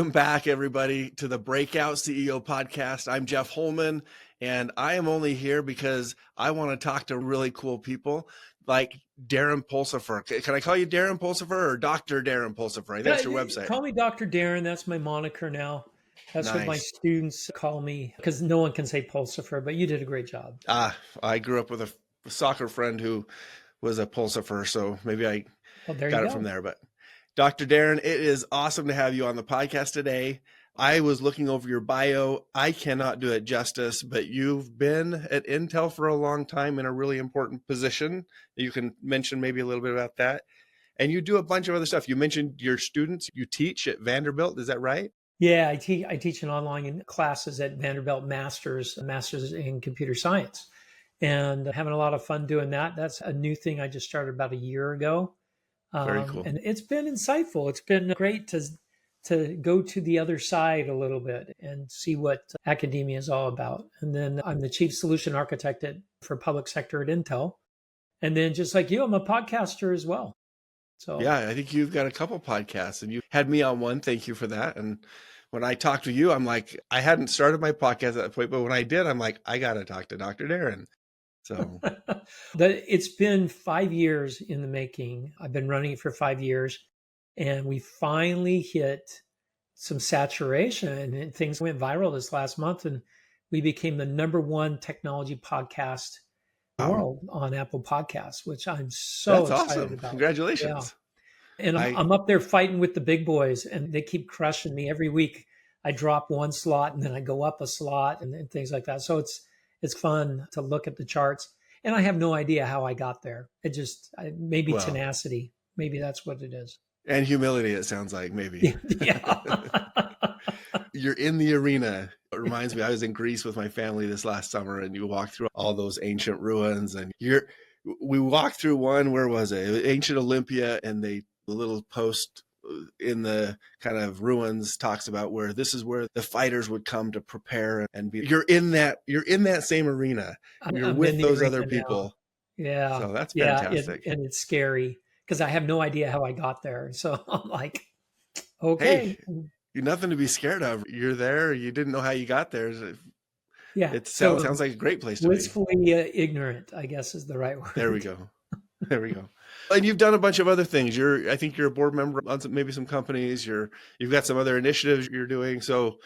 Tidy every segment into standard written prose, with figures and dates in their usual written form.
Welcome back, everybody, to the Breakout CEO podcast. I'm Jeff Holman, and I am only here because I want to talk to really cool people like Darren Pulsipher. Can I call you Darren Pulsipher or Dr. Darren Pulsipher? I think that's your website. Call me Dr. Darren. That's my moniker now. That's what my Nice. students call me because no one can say Pulsipher, but you did a great job. I grew up with a soccer friend who was a Pulsipher, so maybe I got it from there. But Dr. Darren, it is awesome to have you on the podcast today. I was looking over your bio. I cannot do it justice, but you've been at Intel for a long time in a really important position. You can mention maybe a little bit about that. And you do a bunch of other stuff. You mentioned your students. You teach at Vanderbilt. Is that right? Yeah, I teach in online classes at Vanderbilt, masters in computer science, and having a lot of fun doing that. That's a new thing I just started about a year ago. Very cool. And it's been insightful. It's been great to go to the other side a little bit and see what academia is all about. And then I'm the chief solution architect for public sector at Intel. And then just like you, I'm a podcaster as well. So yeah, I think you've got a couple podcasts and you had me on one. Thank you for that. And when I talked to you, I'm like, I hadn't started my podcast at that point, but when I did, I'm like, I got to talk to Dr. Darren. So it's been 5 years in the making. I've been running it for 5 years, and we finally hit some saturation, and things went viral this last month, and we became the #1 technology podcast in the world on Apple Podcasts, which I'm so excited about. Congratulations. Yeah. And I'm up there fighting with the big boys, and they keep crushing me every week. I drop one slot and then I go up a slot and things like that. So it's fun to look at the charts, and I have no idea how I got there. Maybe tenacity. Maybe that's what it is. And humility, it sounds like, maybe. Yeah. You're in the arena. It reminds me, I was in Greece with my family this last summer, and you walk through all those ancient ruins, and we walked through one, where was it? Ancient Olympia, and the little post in the kind of ruins talks about where this is where the fighters would come to prepare and be. You're in that same arena. You're with those other people. Now. Yeah. So that's fantastic. And it's scary because I have no idea how I got there. So I'm like, okay. Hey, you're nothing to be scared of. You're there. You didn't know how you got there. Yeah. It sounds like a great place to blissfully be. Ignorant, I guess, is the right word. There we go. There we go. And you've done a bunch of other things. I think you're a board member on maybe some companies. You've got some other initiatives you're doing. So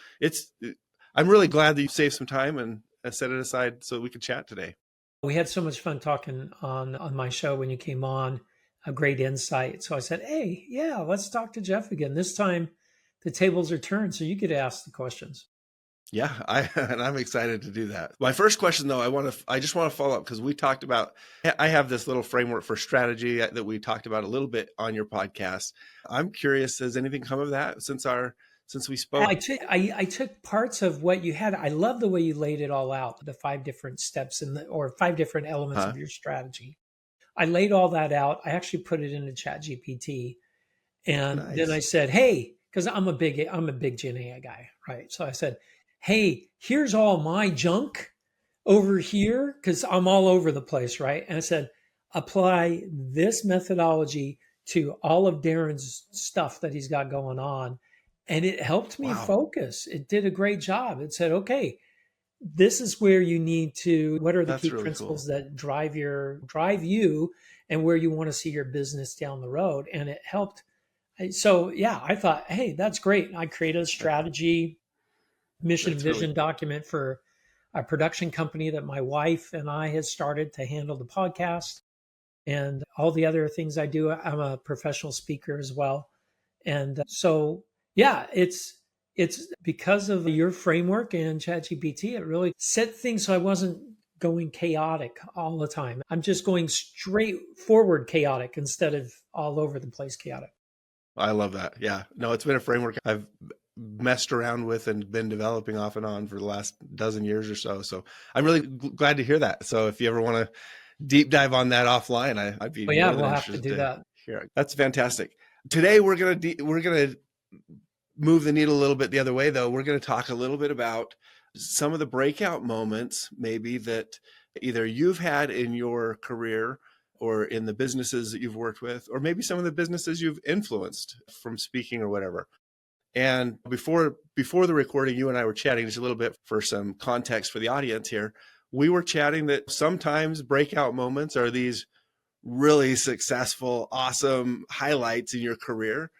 I'm really glad that you saved some time and set it aside so we could chat today. We had so much fun talking on my show when you came on. A great insight. So I said, hey, yeah, let's talk to Jeff again. This time the tables are turned, so you get to ask the questions. Yeah, I'm excited to do that. My first question, though, I just want to follow up because we talked about. I have this little framework for strategy that we talked about a little bit on your podcast. I'm curious, has anything come of that since we spoke? I took parts of what you had. I love the way you laid it all out, the 5 different steps or 5 different elements of your strategy. I laid all that out. I actually put it into ChatGPT, and then I said, hey, because I'm a big Gen AI guy, right? So I said, hey, here's all my junk over here, because I'm all over the place, right? And I said, apply this methodology to all of Darren's stuff that he's got going on. And it helped me focus. It did a great job. It said, okay, this is where you need to, what are the key principles that drive you and where you want to see your business down the road? And it helped. So yeah, I thought, hey, that's great. I created a strategy, mission, vision document for a production company that my wife and I had started to handle the podcast and all the other things I do. I'm a professional speaker as well. And so, yeah, it's because of your framework and ChatGPT, it really set things so I wasn't going chaotic all the time. I'm just going straight forward chaotic instead of all over the place chaotic. I love that. Yeah. No, it's been a framework I've messed around with and been developing off and on for the last dozen years or so. So I'm really glad to hear that. So if you ever want to deep dive on that offline, I'd be we'll have to do that. Hear. That's fantastic. Today we're gonna move the needle a little bit the other way, though. We're going to talk a little bit about some of the breakout moments, maybe that either you've had in your career or in the businesses that you've worked with, or maybe some of the businesses you've influenced from speaking or whatever. And before the recording, you and I were chatting just a little bit for some context for the audience here. We were chatting that sometimes breakout moments are these really successful, awesome highlights in your career.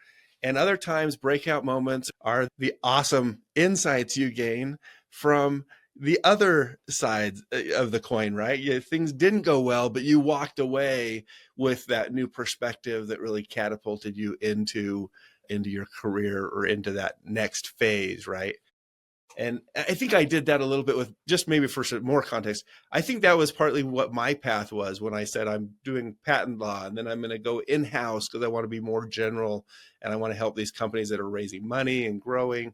And other times breakout moments are the awesome insights you gain from the other side of the coin, right? Things didn't go well, but you walked away with that new perspective that really catapulted you into your career or into that next phase, right? And I think I did that a little bit with, just maybe for some more context, I think that was partly what my path was when I said I'm doing patent law and then I'm going to go in-house because I want to be more general and I want to help these companies that are raising money and growing.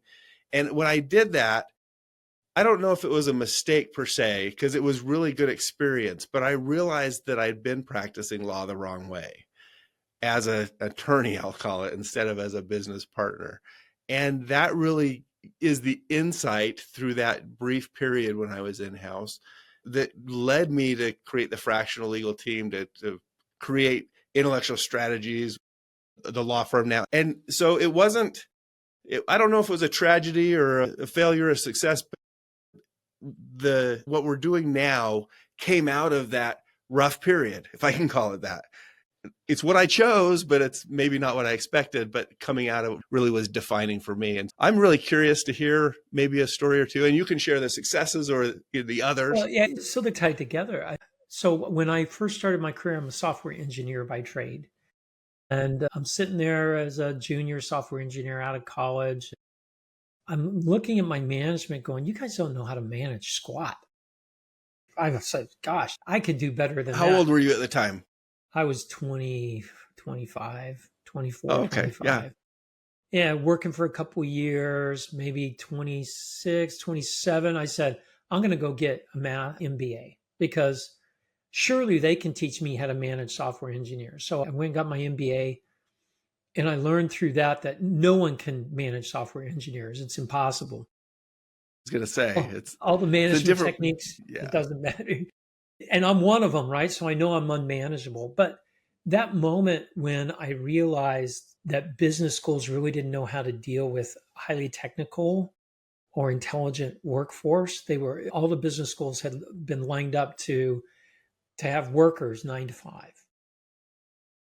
And when I did that, I don't know if it was a mistake per se, because it was really good experience, but I realized that I'd been practicing law the wrong way as an attorney, I'll call it, instead of as a business partner. And that really is the insight through that brief period when I was in-house that led me to create the fractional legal team, to create intellectual strategies, the law firm now. And so it wasn't, I don't know if it was a tragedy or a failure or a success, but what we're doing now came out of that rough period, if I can call it that. It's what I chose, but it's maybe not what I expected, but coming out of it really was defining for me. And I'm really curious to hear maybe a story or two, and you can share the successes or the others. Well, yeah, so they're tied together. So when I first started my career, I'm a software engineer by trade. And I'm sitting there as a junior software engineer out of college. I'm looking at my management going, you guys don't know how to manage squat. I was like, gosh, I could do better than that. How old were you at the time? I was 20, 25, 24, oh, okay. 25. Yeah, working for a couple of years, maybe 26, 27. I said, I'm going to go get a math MBA because surely they can teach me how to manage software engineers. So I went and got my MBA. And I learned through that no one can manage software engineers. It's impossible. I was going to say, it's all the management techniques, yeah. It doesn't matter. And I'm one of them, right? So I know I'm unmanageable. But that moment when I realized that business schools really didn't know how to deal with highly technical or intelligent workforce, all the business schools had been lined up to have workers 9 to 5.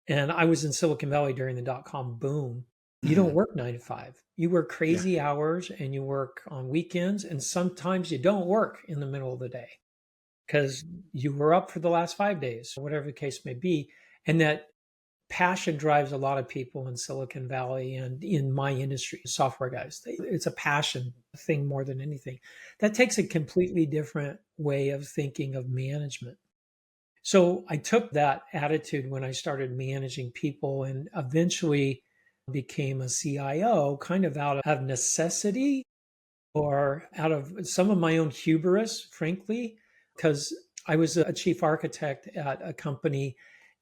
And I was in Silicon Valley during the dot-com boom. You don't work 9 to 5. You work crazy hours and you work on weekends. And sometimes you don't work in the middle of the day because you were up for the last 5 days, whatever the case may be. And that passion drives a lot of people in Silicon Valley and in my industry, software guys. It's a passion thing more than anything. That takes a completely different way of thinking of management. So I took that attitude when I started managing people and eventually became a CIO kind of out of necessity or out of some of my own hubris, frankly, because I was a chief architect at a company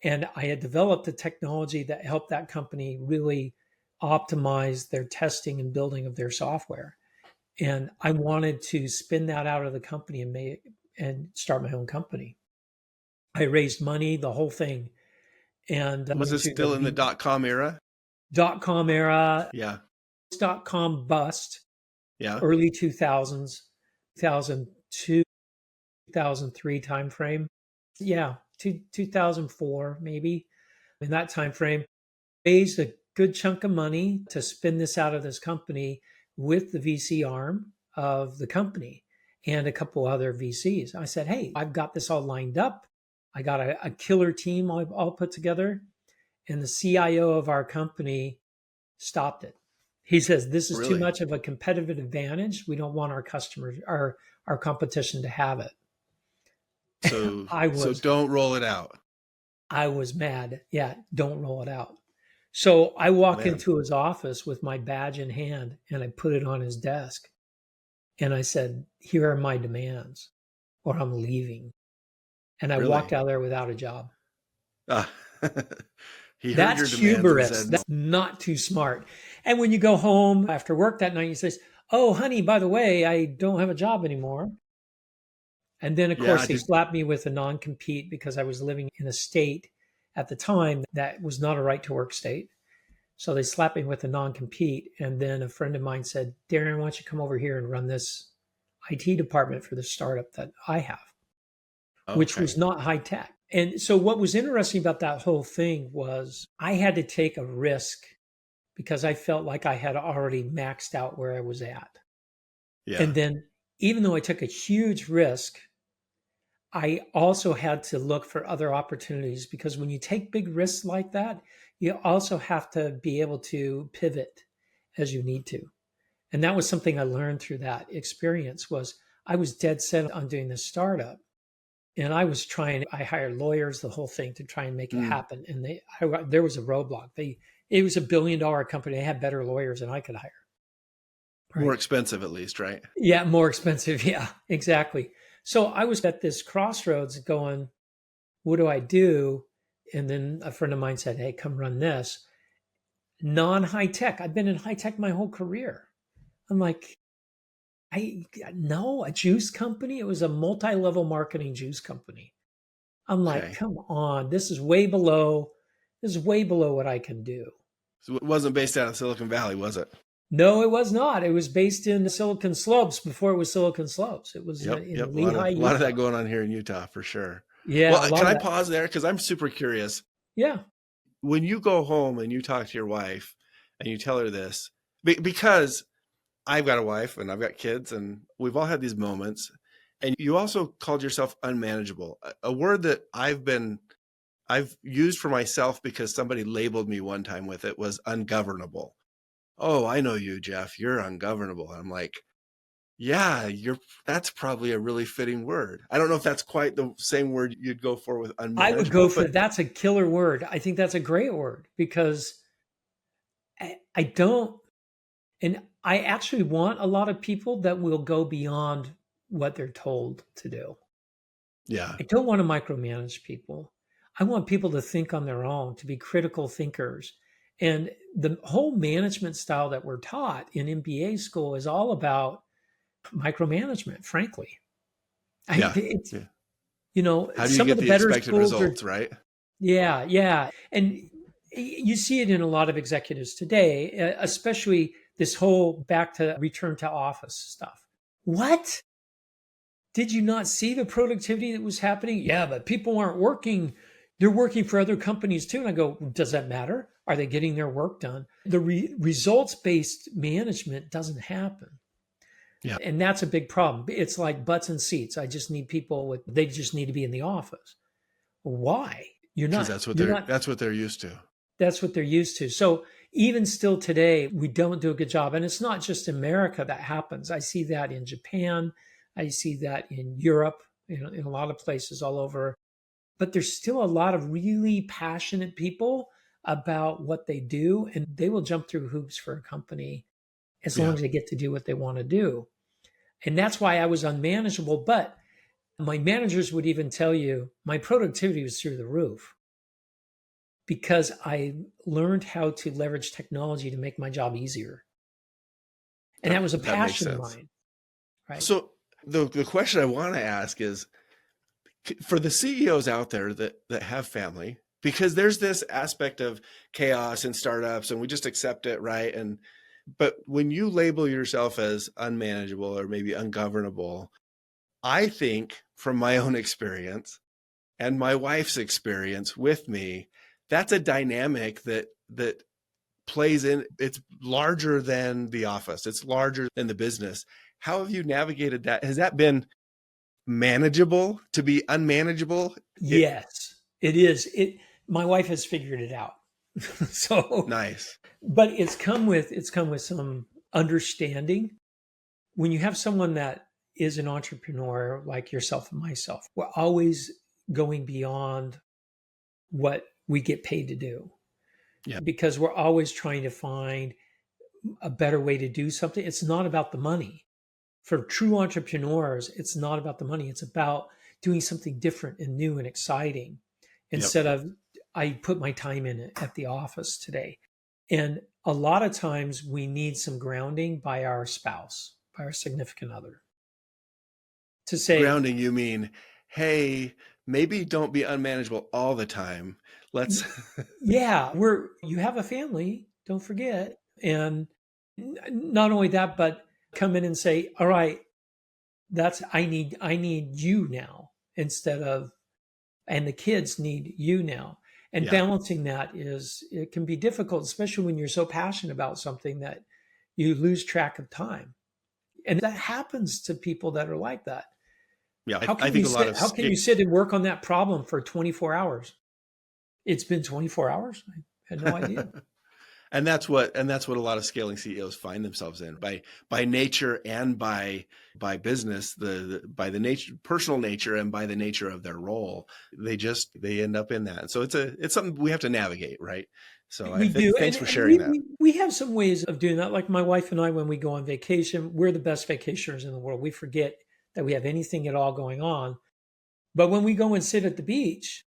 and I had developed a technology that helped that company really optimize their testing and building of their software. And I wanted to spin that out of the company and start my own company. I raised money, the whole thing. And was this still in the dot-com era? Dot-com era. Yeah. Dot-com bust. Yeah. Early 2000s, 2002, 2003 timeframe. Yeah, 2004 maybe. In that time frame, raised a good chunk of money to spin this out of this company with the VC arm of the company and a couple other VCs. I said, hey, I've got this all lined up. I got a killer team all put together. And the CIO of our company stopped it. He says, this is too much of a competitive advantage. We don't want our customers, our competition to have it. So, so don't roll it out. I was mad. Yeah, don't roll it out. So I walked into his office with my badge in hand and I put it on his desk. And I said, here are my demands or I'm leaving. And I walked out there without a job. That's hubris. That's not too smart. And when you go home after work that night, you say, oh, honey, by the way, I don't have a job anymore. And then, of course, he slapped me with a non-compete because I was living in a state at the time that was not a right to work state. So they slapped me with a non-compete. And then a friend of mine said, Darren, why don't you come over here and run this IT department for the startup that I have, which Okay. was not high tech. And so what was interesting about that whole thing was I had to take a risk because I felt like I had already maxed out where I was at. Yeah. And then even though I took a huge risk, I also had to look for other opportunities because when you take big risks like that, you also have to be able to pivot as you need to. And that was something I learned through that experience was I was dead set on doing this startup. And I hired lawyers, the whole thing to try and make it happen. And there was a roadblock. It was $1 billion company. They had better lawyers than I could hire. More Right. expensive, at least, right? Yeah, more expensive. Yeah, exactly. So I was at this crossroads going, what do I do? And then a friend of mine said, hey, come run this. Non-high tech. I've been in high tech my whole career. I'm like, no, a juice company. It was a multi-level marketing juice company. I'm like, Okay. come on, this is way below what I can do. So it wasn't based out of Silicon Valley, was it? No, it was not. It was based in the Silicon Slopes before it was Silicon Slopes. It was Yep. in Yep. Lehigh, A lot of that Utah. going on here in Utah for sure. Yeah, a Well, lot can of I that. pause there? Because I'm super curious. Yeah. When you go home and you talk to your wife and you tell her this, because I've got a wife and I've got kids and we've all had these moments. And you also called yourself unmanageable, a word that I've used for myself because somebody labeled me one time with it was ungovernable. Oh, I know you, Jeff. You're ungovernable. I'm like, yeah, that's probably a really fitting word. I don't know if that's quite the same word you'd go for with I would go unmanageable, for but that's a killer word. I think that's a great word because I don't, and I actually want a lot of people that will go beyond what they're told to do. yeah, I don't want to micromanage people. I want people to think on their own, to be critical thinkers. And the whole management style that we're taught in MBA school is all about micromanagement, frankly. yeah, It's, yeah. How do you some of get the the better expected schools are, results, right? yeah, yeah. And you see it in a lot of executives today, especially this whole back to return to office stuff. What? Did you not see the productivity that was happening? Yeah, but people aren't working. They're working for other companies too. And I go, does that matter? Are they getting their work done? The results based management doesn't happen. Yeah, And that's a big problem. It's like butts and seats. They just need to be in the office. Why? because You're not, that's what they're used to. that's what they're used to. So even still today, we don't do a good job. And it's not just America that happens. I see that in Japan. I see that in Europe, in a lot of places all over. But there's still a lot of really passionate people about what they do, and they will jump through hoops for a company as long Yeah, as they get to do what they want to do. And that's why I was unmanageable. But my managers would even tell you my productivity was through the roof because I learned how to leverage technology to make my job easier. And that was a that makes passion of sense. mine, right? So the question I want to ask is for the CEOs out there that have family, because there's this aspect of chaos in startups and we just accept it, right? But when you label yourself as unmanageable or maybe ungovernable, I think from my own experience and my wife's experience with me, that's a dynamic that plays in. It's larger than the office. It's larger than the business. How have you navigated that? Has that been manageable to be unmanageable? Yes, it is. My wife has figured it out. So, Nice. but it's come with some understanding. When you have someone that is an entrepreneur like yourself and myself, we're always going beyond what we get paid to do Yeah. because we're always trying to find a better way to do something. It's not about the money. For true entrepreneurs, it's not about the money. It's about doing something different and new and exciting Yep. instead of I put my time in it at the office today. And a lot of times we need some grounding by our spouse, by our significant other to say, Grounding, you mean, hey, maybe don't be unmanageable all the time. Let's yeah, you have a family, don't forget. And not only that, but come in and say, all right, I need you now instead of, and the kids need you now. And balancing that it can be difficult, especially when you're so passionate about something that you lose track of time. And that happens to people that are like that. Yeah, I think how can you sit and work on that problem for 24 hours? It's been 24 hours? I had no idea. And that's what a lot of scaling CEOs find themselves in by nature and by business, by the nature, personal nature, and by the nature of their role. They end up in that. So it's something we have to navigate, right? So thanks for sharing that. We have some ways of doing that. Like my wife and I, when we go on vacation, we're the best vacationers in the world. We forget that we have anything at all going on. But when we go and sit at the beach,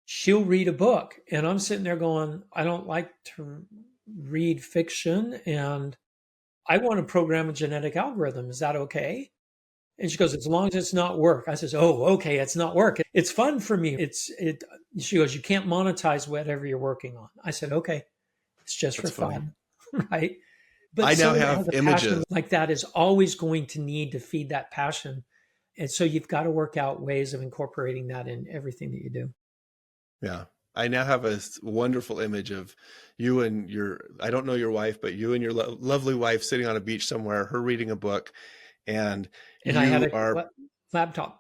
she'll read a book and I'm sitting there going, I don't like to read fiction and I want to program a genetic algorithm. Is that okay? And she goes, as long as it's not work. I says, oh, okay, it's not work. It's fun for me. She goes, you can't monetize whatever you're working on. I said, okay, it's just That's for fun, right? But I now have images like that is always going to need to feed that passion. And so you've got to work out ways of incorporating that in everything that you do. Yeah. I now have a wonderful image of you and I don't know your wife, but you and your lovely wife sitting on a beach somewhere, her reading a book, and you I had a laptop.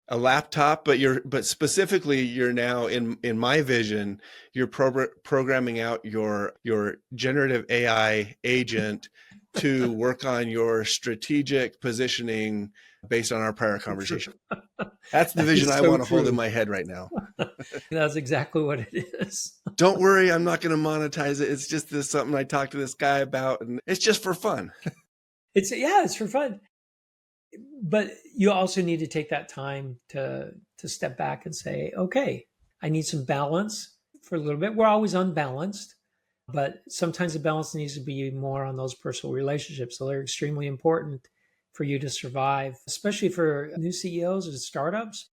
A laptop, but specifically you're now in my vision, you're programming out your generative AI agent to work on your strategic positioning based on our prior conversation. That's the vision I want to hold in my head right now. That's exactly what it is. Don't worry, I'm not going to monetize it. It's just something I talked to this guy about, and it's just for fun. It's for fun. But you also need to take that time to step back and say, okay, I need some balance for a little bit. We're always unbalanced, but sometimes the balance needs to be more on those personal relationships. So they're extremely important for you to survive, especially for new CEOs and startups.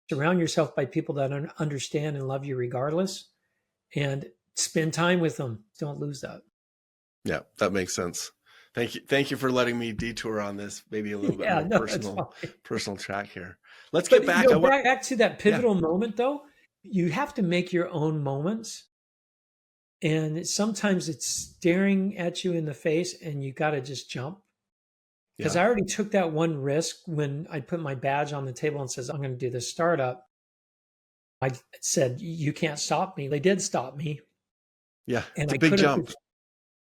Surround yourself by people that understand and love you regardless, and spend time with them. Don't lose that. Yeah, that makes sense. Thank you for letting me detour on this, maybe a little bit more personal track here. Let's get back. Back to that pivotal moment, though. You have to make your own moments, and sometimes it's staring at you in the face, and you got to just jump. Because I already took that one risk when I put my badge on the table and says, I'm going to do this startup. I said, you can't stop me. They did stop me. Yeah, and it's a big jump.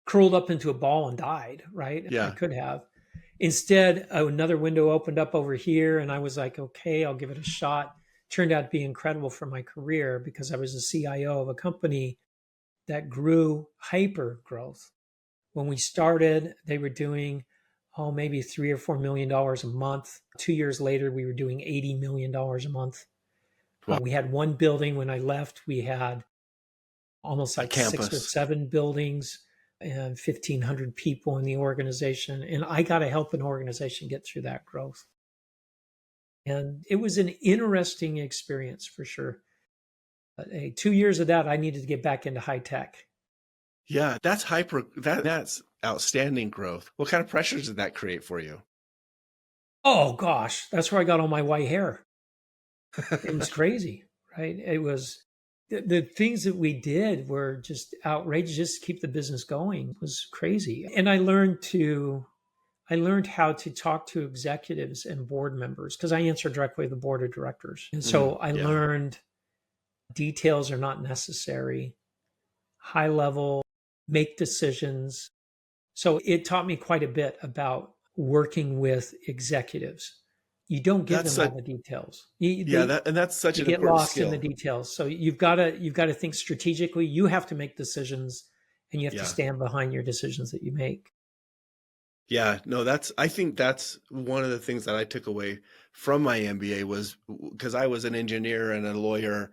Curled up into a ball and died, right? Yeah. I could have. Instead, another window opened up over here, and I was like, okay, I'll give it a shot. Turned out to be incredible for my career because I was a CIO of a company that grew hypergrowth. When we started, they were doing maybe $3 or $4 million a month. 2 years later, we were doing $80 million a month. Wow. We had one building. When I left, we had almost like 6 or 7 buildings and 1,500 people in the organization. And I got to help an organization get through that growth. And it was an interesting experience for sure. But 2 years of that, I needed to get back into high tech. Yeah, that's outstanding growth. What kind of pressures did that create for you? Oh gosh, that's where I got all my white hair. It was crazy, right? It was the things that we did were just outrageous just to keep the business going. It was crazy. And I learned how to talk to executives and board members because I answer directly to the board of directors. And so I learned details are not necessary, high level, make decisions. So it taught me quite a bit about working with executives. You don't give them all the details. That's such an important skill. You get lost in the details. So you've got to think strategically. You have to make decisions, and you have to stand behind your decisions that you make. Yeah, no, I think that's one of the things that I took away from my MBA was because I was an engineer and a lawyer,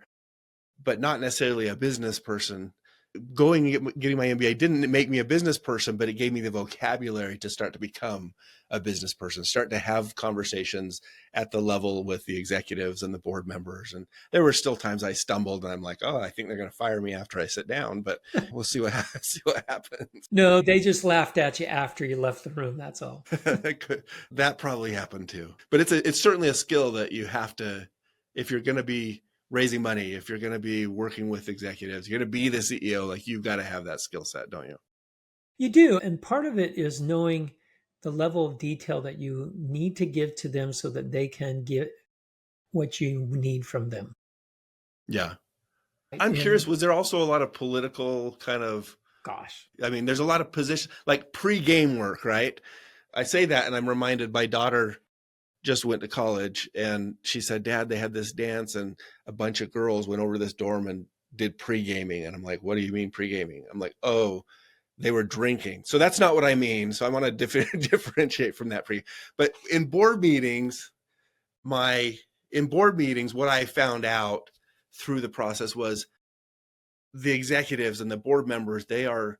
but not necessarily a business person. going and getting my MBA didn't make me a business person, but it gave me the vocabulary to start to become a business person, start to have conversations at the level with the executives and the board members. And there were still times I stumbled and I'm like, oh, I think they're going to fire me after I sit down, but we'll see what happens. No, they just laughed at you after you left the room. That's all. That probably happened too. But it's certainly a skill that you have to, if you're going to be raising money, if you're going to be working with executives, you're going to be the CEO, like you've got to have that skill set, don't you? You do. And part of it is knowing the level of detail that you need to give to them so that they can get what you need from them. Yeah. I'm curious, was there also a lot of political kind of, I mean, there's a lot of position, like pre-game work, right? I say that and I'm reminded my daughter just went to college and she said, Dad, they had this dance and a bunch of girls went over this dorm and did pre-gaming. And I'm like, what do you mean pre-gaming? I'm like, oh, they were drinking. So that's not what I mean. So I want to differentiate from that but in board meetings, what I found out through the process was the executives and the board members, they're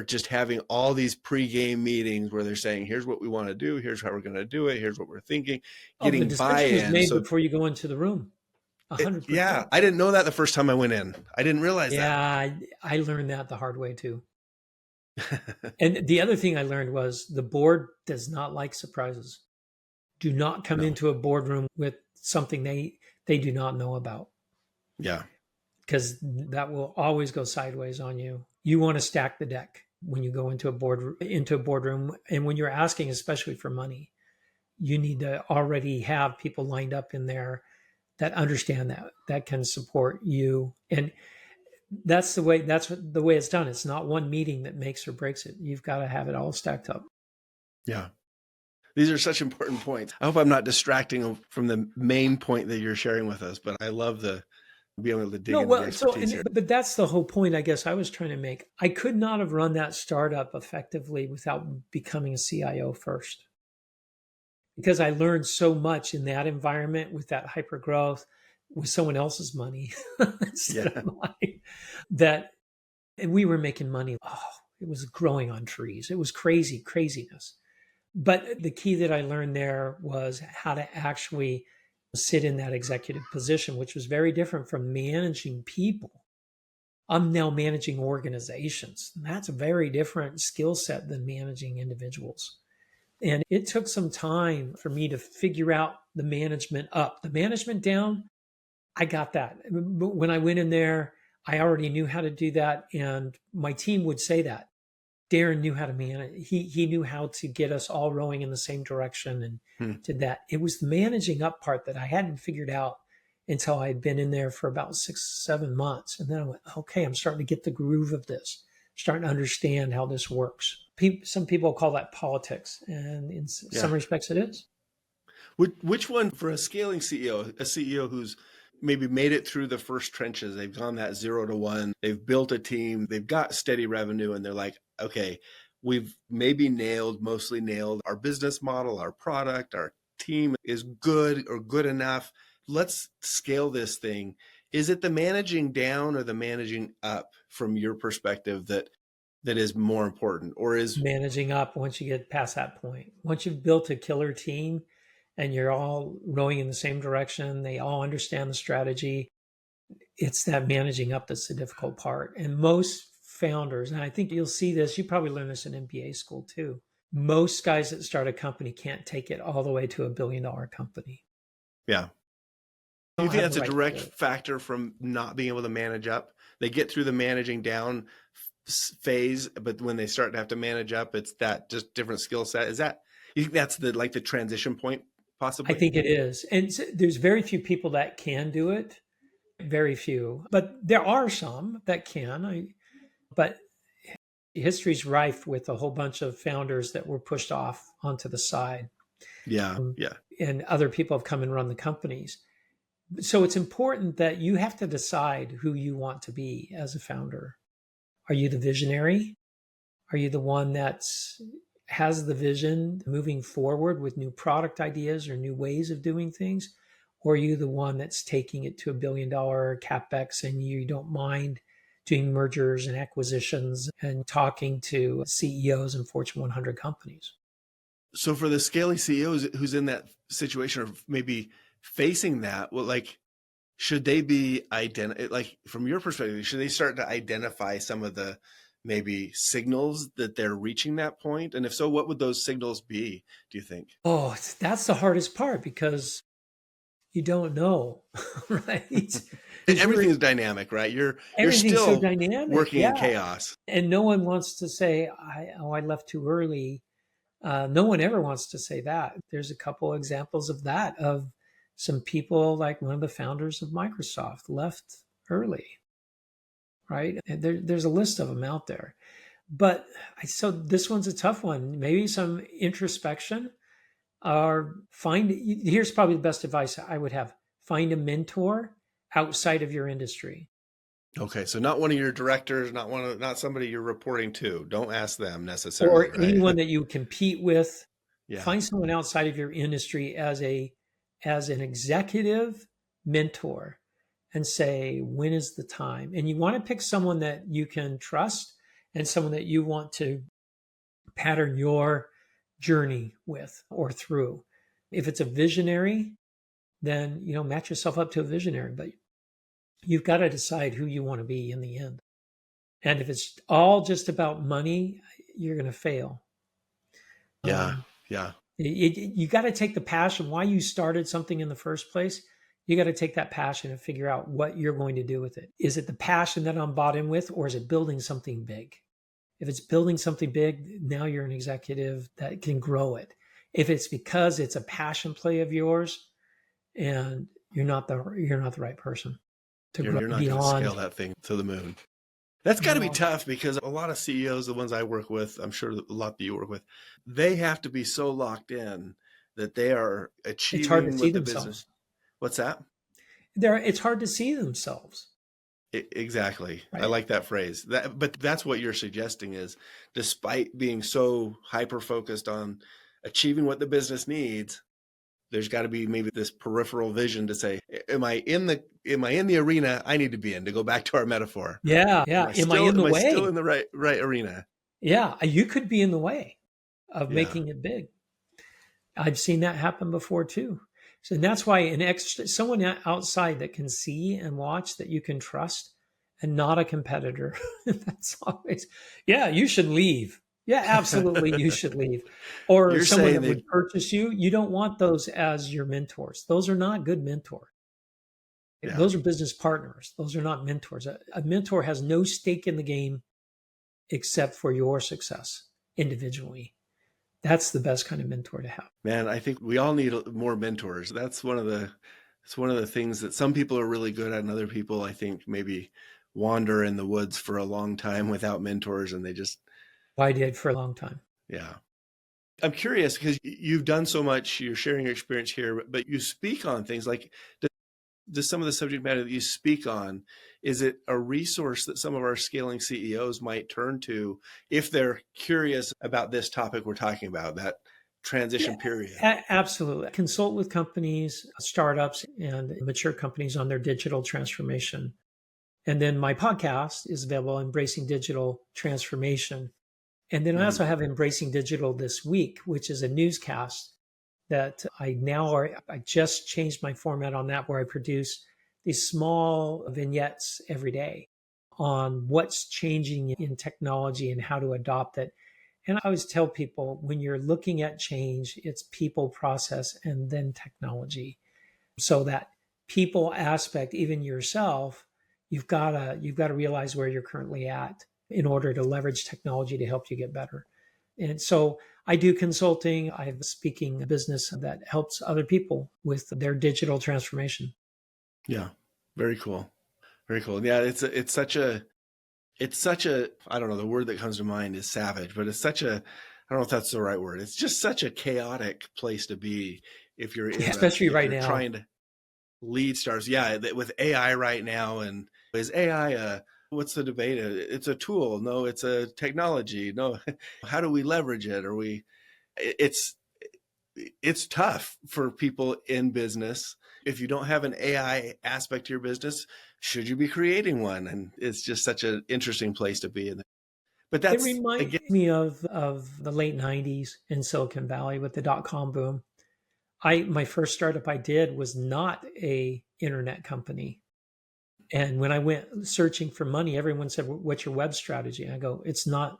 just having all these pre-game meetings where they're saying, here's what we want to do. Here's how we're going to do it. Here's what we're thinking, getting the decision buy-in. Was made before you go into the room. 100%. Yeah. I didn't know that the first time I went in. I didn't realize that. Yeah. I learned that the hard way too. And the other thing I learned was the board does not like surprises. Do not come into a boardroom with something they do not know about. Yeah. Because that will always go sideways on you. You want to stack the deck when you go into a boardroom. And when you're asking, especially for money, you need to already have people lined up in there that understand that can support you. And that's the way it's done. It's not one meeting that makes or breaks it. You've got to have it all stacked up. Yeah. These are such important points. I hope I'm not distracting from the main point that you're sharing with us, but I love being able to dig into the expertise here. But that's the whole point I guess I was trying to make. I could not have run that startup effectively without becoming a CIO first. Because I learned so much in that environment with that hypergrowth, with someone else's money instead of mine, and we were making money. Oh, it was growing on trees. It was craziness. But the key that I learned there was how to actually sit in that executive position, which was very different from managing people. I'm now managing organizations. That's a very different skill set than managing individuals. And it took some time for me to figure out the management up. The management down, I got that. But when I went in there, I already knew how to do that. And my team would say that. Darren knew how to manage. He knew how to get us all rowing in the same direction and did that. It was the managing up part that I hadn't figured out until I had been in there for about 6-7 months. And then I went, okay, I'm starting to get the groove of this, starting to understand how this works. Some people call that politics, and in some respects it is. Which one for a scaling CEO, a CEO who's maybe made it through the first trenches, they've gone that 0 to 1, they've built a team, they've got steady revenue, and they're like, okay, we've maybe mostly nailed our business model, our product, our team is good or good enough. Let's scale this thing. Is it the managing down or the managing up from your perspective that is more important, or is managing up once you get past that point? Once you've built a killer team and you're all rowing in the same direction, they all understand the strategy, it's that managing up that's the difficult part. And most founders, and I think you'll see this, you probably learned this in MBA school too, most guys that start a company can't take it all the way to $1 billion company. Yeah. Do you think that's a direct factor from not being able to manage up? They get through the managing down phase, but when they start to have to manage up, it's that just different skill set. You think that's the transition point possibly? I think it is. And there's very few people that can do it. Very few, but there are some that can. But history's rife with a whole bunch of founders that were pushed off onto the side. Yeah. And other people have come and run the companies. So it's important that you have to decide who you want to be as a founder. Are you the visionary? Are you the one that has the vision moving forward with new product ideas or new ways of doing things? Or are you the one that's taking it to $1 billion CapEx and you don't mind doing mergers and acquisitions and talking to CEOs in Fortune 100 companies. So for the scaling CEOs who's in that situation or maybe facing that, well, like, should they be like from your perspective, should they start to identify some of the maybe signals that they're reaching that point? And if so, what would those signals be, do you think? Oh, that's the hardest part because you don't know, right? Everything's dynamic, right? You're Everything's so still dynamic. working in Yeah. chaos. And no one wants to say, I left too early. No one ever wants to say that. There's a couple examples of that, of some people, like one of the founders of Microsoft left early, right? And there's a list of them out there. But so this one's a tough one. Maybe some introspection, or here's probably the best advice I would have: find a mentor outside of your industry. Okay, so not one of your directors, not somebody you're reporting to. Don't ask them necessarily, Or right? anyone that you compete with. Yeah. Find someone outside of your industry as an executive mentor, and say, when is the time? And you want to pick someone that you can trust and someone that you want to pattern your journey with or through. If it's a visionary, then match yourself up to a visionary, but you've got to decide who you want to be in the end. And if it's all just about money, you're going to fail. Yeah. Yeah. You got to take the passion, why you started something in the first place. You got to take that passion and figure out what you're going to do with it. Is it the passion that I'm bought in with, or is it building something big? If it's building something big, now you're an executive that can grow it. If it's because it's a passion play of yours, and you're not the right person to grow You're not beyond. going to scale that thing to the moon. That's got to be tough, because a lot of CEOs, the ones I work with, I'm sure a lot that you work with, they have to be so locked in that they are achieving it's hard to see the themselves. business. What's that? It's hard to see themselves. Exactly. Right. I like that phrase. But that's what you're suggesting is, despite being so hyper-focused on achieving what the business needs, there's got to be maybe this peripheral vision to say, am I in the arena I need to be in, to go back to our metaphor? Yeah. Yeah. Am I in the way? Still in the right arena? Yeah. You could be in the way of making it big. I've seen that happen before too. So that's why someone outside that can see and watch, that you can trust, and not a competitor. That's always, you should leave. Yeah, absolutely. You should leave. Or You're someone that would purchase you. You don't want those as your mentors. Those are not good mentors. Yeah. Those are business partners. Those are not mentors. A mentor has no stake in the game except for your success individually. That's the best kind of mentor to have. Man, I think we all need more mentors. It's one of the things that some people are really good at, and other people, I think, maybe wander in the woods for a long time without mentors, and they just... I did for a long time. Yeah. I'm curious, because you've done so much, you're sharing your experience here, but you speak on things like, does some of the subject matter that you speak on, is it a resource that some of our scaling CEOs might turn to if they're curious about this topic we're talking about, that transition period? Absolutely. Consult with companies, startups, and mature companies on their digital transformation. And then my podcast is available, Embracing Digital Transformation. And then I also have Embracing Digital This Week, which is a newscast that I just changed my format on that, where I produce these small vignettes every day on what's changing in technology and how to adopt it. And I always tell people, when you're looking at change, it's people, process, and then technology. So that people aspect, even yourself, you've got to realize where you're currently at in order to leverage technology to help you get better. And so I do consulting. I have a speaking business that helps other people with their digital transformation. Yeah. Very cool. Very cool. Yeah. It's such a, I don't know, the word that comes to mind is savage, but it's such a, I don't know if that's the right word. It's just such a chaotic place to be if you're especially right now, trying to lead stars. Yeah. With AI right now. And is AI what's the debate? It's a tool. No, it's a technology. No, how do we leverage it? It's tough for people in business. If you don't have an AI aspect to your business, should you be creating one? And it's just such an interesting place to be in. But It that's, reminds again, me of the late 90s in Silicon Valley with the dot-com boom. My first startup I did was not a internet company. And when I went searching for money, everyone said, "What's your web strategy?" And I go, "It's not,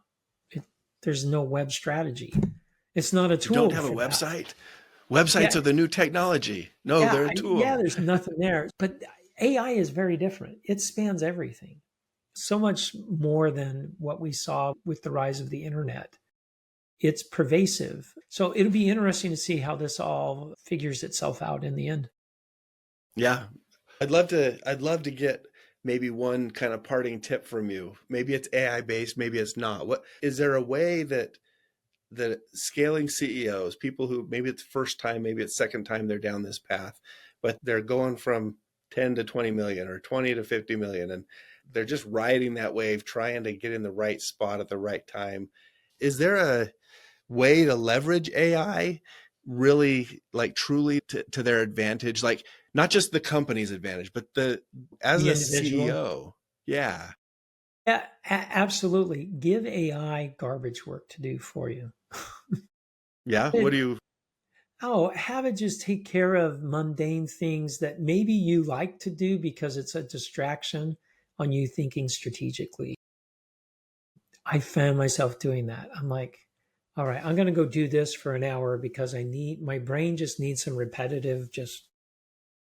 there's no web strategy. It's not a you don't tool have a for that." website. Websites Yeah, are the new technology. No, they're a yeah, tool. there's nothing there. But AI is very different. It spans everything. So much more than what we saw with the rise of the internet. It's pervasive. So it'll be interesting to see how this all figures itself out in the end. Yeah. I'd love to get maybe one kind of parting tip from you. Maybe it's AI based, maybe it's not. What is there a way that scaling CEOs, people who maybe it's first time, maybe it's second time they're down this path, but they're going from 10 to 20 million or 20 to 50 million, and they're just riding that wave, trying to get in the right spot at the right time. Is there a way to leverage AI really, like, truly to their advantage? Like, not just the company's advantage, but as The a individual. CEO. Yeah. Yeah, absolutely. Give AI garbage work to do for you. Yeah. What do you, Have it just take care of mundane things that maybe you like to do because it's a distraction on you thinking strategically. I found myself doing that. I'm like, all right, I'm going to go do this for an hour because my brain just needs some repetitive,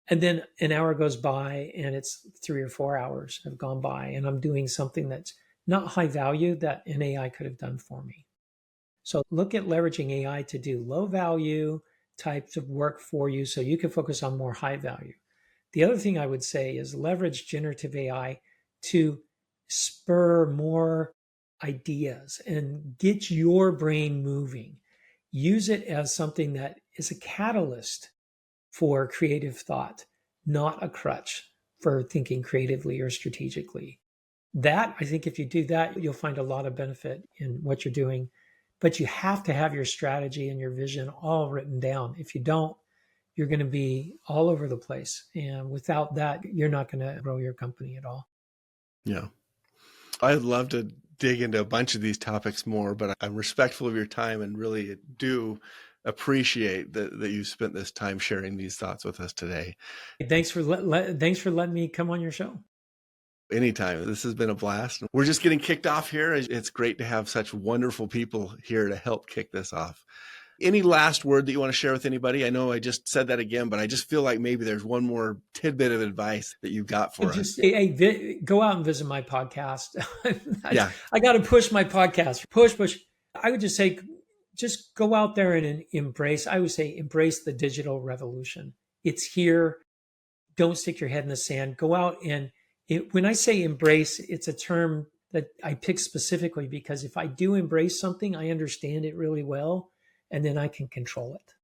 and then an hour goes by and it's 3 or 4 hours have gone by and I'm doing something that's not high value that an AI could have done for me. So look at leveraging AI to do low value types of work for you so you can focus on more high value. The other thing I would say is leverage generative AI to spur more ideas and get your brain moving. Use it as something that is a catalyst for creative thought, not a crutch for thinking creatively or strategically. That, I think if you do that, you'll find a lot of benefit in what you're doing. But you have to have your strategy and your vision all written down. If you don't, you're going to be all over the place. And without that, you're not going to grow your company at all. yeah. I'd love to dig into a bunch of these topics more, but I'm respectful of your time and really do appreciate that you spent this time sharing these thoughts with us today. Thanks for letting me come on your show. Anytime. This has been a blast. We're just getting kicked off here. It's great to have such wonderful people here to help kick this off. Any last word that you want to share with anybody? I know I just said that again, but I just feel like maybe there's one more tidbit of advice that you've got for us. Go out and visit my podcast. Yeah. I got to push my podcast. Push. I would just say, just go out there and embrace. I would say, embrace the digital revolution. It's here. Don't stick your head in the sand. Go out and when I say embrace, it's a term that I pick specifically because if I do embrace something, I understand it really well, and then I can control it.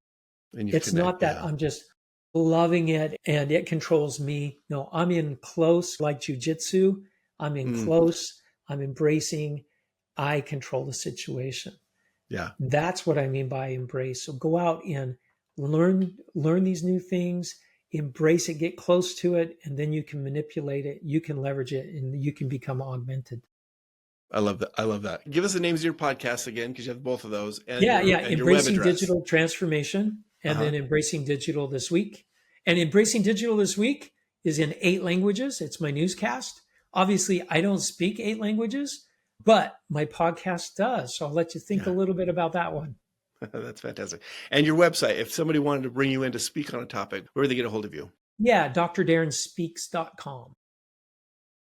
It's not that I'm just loving it and it controls me. No, I'm in close, like jujitsu. I'm in close. I'm embracing. I control the situation. Yeah. That's what I mean by embrace. So go out and learn these new things, embrace it, get close to it, and then you can manipulate it, you can leverage it, and you can become augmented. I love that. I love that. Give us the names of your podcasts again, because you have both of those. And Embracing your web address. Digital Transformation, and then Embracing Digital This Week. And Embracing Digital This Week is in 8 languages. It's my newscast. Obviously, I don't speak 8 languages, but my podcast does. So I'll let you think a little bit about that one. That's fantastic. And your website, if somebody wanted to bring you in to speak on a topic, where do they get a hold of you? Yeah, drdarrenspeaks.com.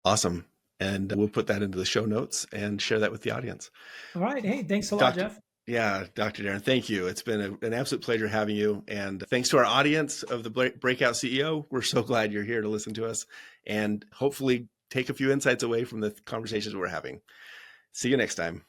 Awesome. And we'll put that into the show notes and share that with the audience. All right. Hey, thanks a lot, Jeff. Yeah, Dr. Darren, thank you. It's been an absolute pleasure having you. And thanks to our audience of the Breakout CEO. We're so glad you're here to listen to us and hopefully take a few insights away from the conversations we're having. See you next time.